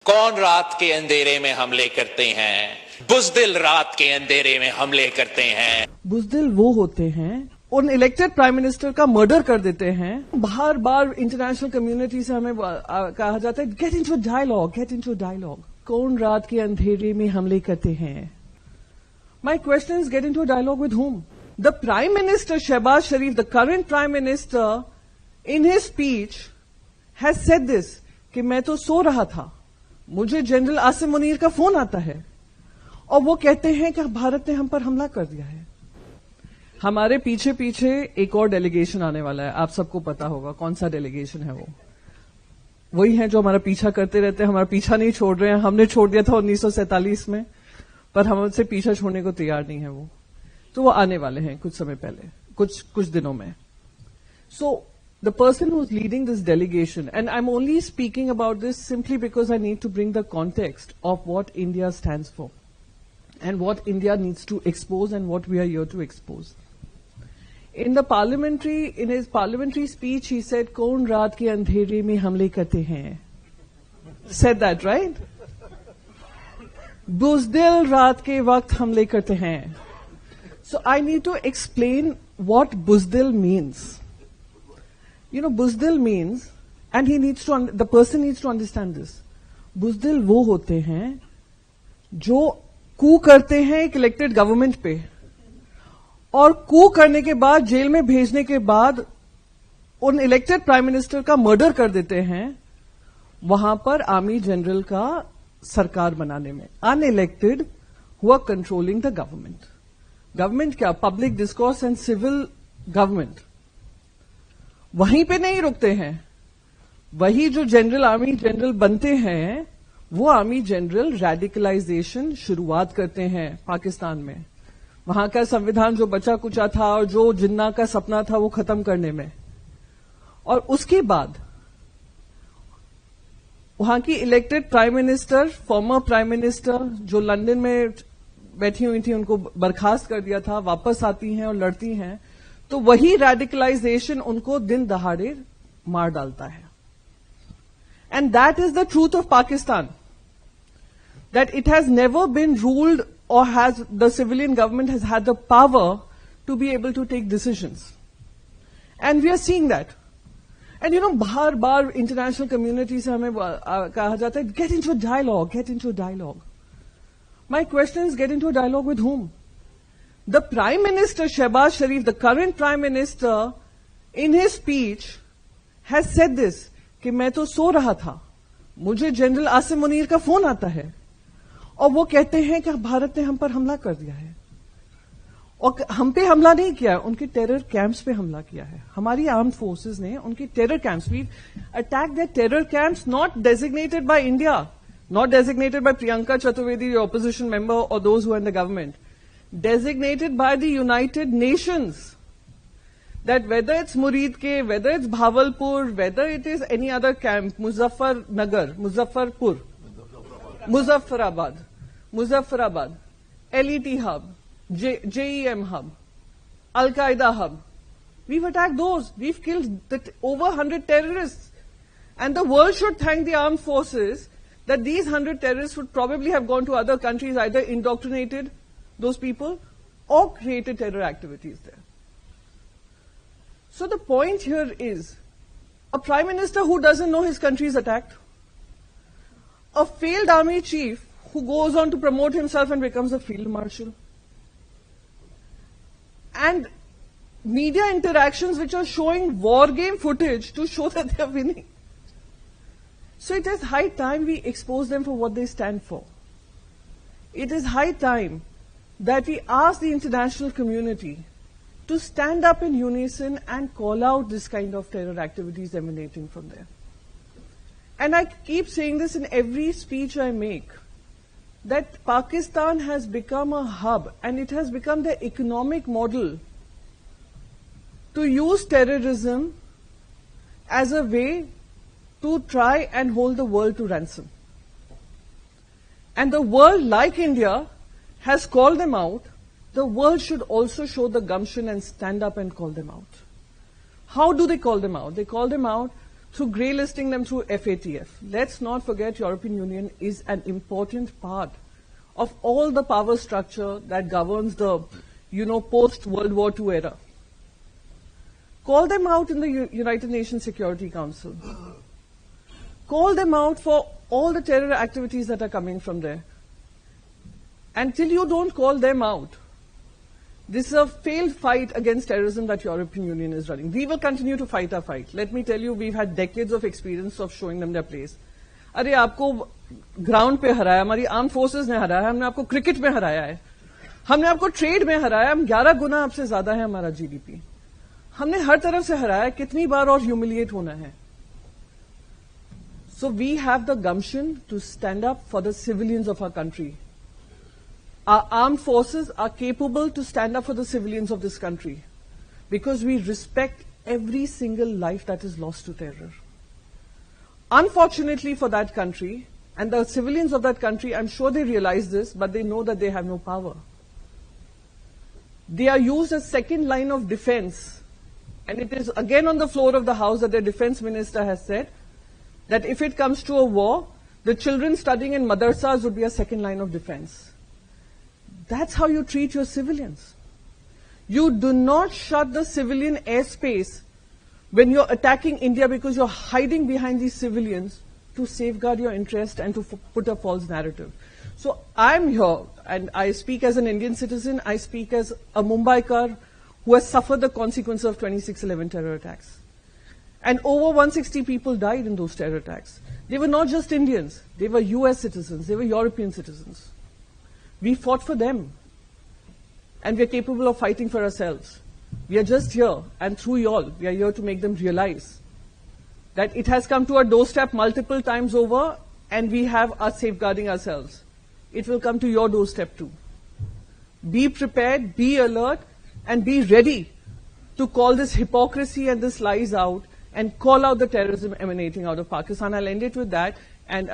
कौन रात के अंधेरे में हमले करते हैं? बुज़दिल रात के अंधेरे में हमले करते हैं। बुज़दिल वो होते हैं उन इलेक्टेड प्राइम मिनिस्टर का मर्डर कर देते हैं। बार बार इंटरनेशनल कम्युनिटी से हमें कहा जाता है get into dialogue, get into dialogue. कौन रात के अंधेरे में हमले करते हैं? My question is get into dialogue with whom? The Prime Minister Shehbaz Sharif, the current Prime Minister, in his speech has said this कि मैं तो सो रहा था, मुझे जनरल आसिम मुनीर का फोन आता है और वो कहते हैं कि भारत ने हम पर हमला कर दिया है। हमारे पीछे पीछे एक और डेलीगेशन आने वाला है, आप सबको पता होगा कौन सा डेलीगेशन है। वो वही है जो हमारा पीछा करते रहते हैं, हमारा पीछा नहीं छोड़ रहे हैं। हमने छोड़ दिया था 1947 में, पर हम उनसे पीछा छोड़ने को तैयार नहीं है। वो तो वो आने वाले हैं कुछ समय पहले, कुछ दिनों में। So the person who is leading this delegation, and I am only speaking about this simply because I need to bring the context of what India stands for and what India needs to expose and what we are here to expose. In his parliamentary speech, he said, "कौन रात के अंधेरे में हमले करते हैं?" Said that, right? बुज़दिल रात के वक्त हमले करते हैं. So I need to explain what बुज़दिल means. You know, बुज़दिल means, and the person needs to understand this. बुज़दिल वो होते हैं जो कू करते हैं एक इलेक्टेड गवर्नमेंट पे, और कू करने के बाद जेल में भेजने के बाद उन इलेक्टेड प्राइम मिनिस्टर का मर्डर कर देते हैं, वहां पर आर्मी जनरल का सरकार बनाने में। अनइलेक्टेड हुआ कंट्रोलिंग द गवर्नमेंट क्या? Public discourse and civil government. वहीं पे नहीं रुकते हैं। वही जो जनरल आर्मी जनरल बनते हैं, वो आर्मी जनरल रेडिकलाइजेशन शुरुआत करते हैं पाकिस्तान में। वहां का संविधान जो बचा कुचा था और जो जिन्ना का सपना था वो खत्म करने में। और उसके बाद वहां की elected prime minister, former prime minister जो लंदन में बैठी हुई थी, उनको बर्खास्त कर दिया था, वापस आती हैं और लड़ती हैं, तो वही रेडिकलाइजेशन उनको दिन दहाड़े मार डालता है। And that is the truth of Pakistan. That it has never been ruled, or the civilian government has had the power to be able to take decisions. And we are seeing that. And you know, bar international community से हमें कहा जाता है get into dialogue, get into dialogue. My question is get into dialogue with whom? The Prime Minister Shehbaz Sharif, the current Prime Minister, in his speech has said this कि मैं तो सो रहा था, मुझे जनरल आसिम मुनीर का फोन आता है और वो कहते हैं कि भारत ने हम पर हमला कर दिया है। और हम पे हमला नहीं किया है, उनके टेरर कैंप्स पे हमला किया है। हमारी आर्म्ड फोर्सेस ने उनके terror camps, we attack the terror camps not designated by India, not designated by Priyanka Chaturvedi, opposition member, और those who are in the government, designated by the United Nations. That whether it's Muridke, whether it's Bhavalpur, whether it is any other camp, Muzaffarabad, LET hub, JEM hub, Al-Qaeda hub, we've attacked those. We've killed over 100 terrorists. And the world should thank the armed forces that these 100 terrorists would probably have gone to other countries, either indoctrinated those people or created terror activities there. So the point here is, a prime minister who doesn't know his country is attacked, a failed army chief who goes on to promote himself and becomes a field marshal, and media interactions which are showing war game footage to show that they are winning. So it is high time we expose them for what they stand for. It is high time that we ask the international community to stand up in unison and call out this kind of terror activities emanating from there. And I keep saying this in every speech I make, that Pakistan has become a hub and it has become the economic model to use terrorism as a way to try and hold the world to ransom. And the world, like India, has called them out. The world should also show the gumption and stand up and call them out. How do they call them out? They call them out through grey listing them through FATF. Let's not forget European Union is an important part of all the power structure that governs the, post-World War II era. Call them out in the United Nations Security Council. Call them out for all the terror activities that are coming from there. Until you don't call them out, this is a failed fight against terrorism that European Union is running. We will continue to fight our fight. Let me tell you, we've had decades of experience of showing them their place. अरे आपको ground पे हराया, हमारी arm forces ने हराया, हमने आपको cricket में हराया है, हमने आपको ट्रेड में हराया, हम 11 गुना आपसे ज्यादा है हमारा जीडीपी, हमने हर तरफ से हराया, कितनी बार और ह्यूमिलिएट होना है. So we have the gumption to stand up for the civilians of our country. Our armed forces are capable to stand up for the civilians of this country because we respect every single life that is lost to terror. Unfortunately for that country, and the civilians of that country, I'm sure they realize this, but they know that they have no power. They are used as second line of defense. And it is again on the floor of the House that the defense minister has said that if it comes to a war, the children studying in madrasas would be a second line of defense. That's how you treat your civilians. You do not shut the civilian airspace when you're attacking India because you're hiding behind these civilians to safeguard your interest and to put a false narrative. So I'm here, and I speak as an Indian citizen, I speak as a Mumbaikar who has suffered the consequences of 26/11 terror attacks. And over 160 people died in those terror attacks. They were not just Indians, they were US citizens, they were European citizens. We fought for them, and we are capable of fighting for ourselves. We are just here, and through y'all, we are here to make them realize that it has come to our doorstep multiple times over, and we have us safeguarding ourselves. It will come to your doorstep too. Be prepared, be alert, and be ready to call this hypocrisy and this lies out and call out the terrorism emanating out of Pakistan. I'll end it with that. And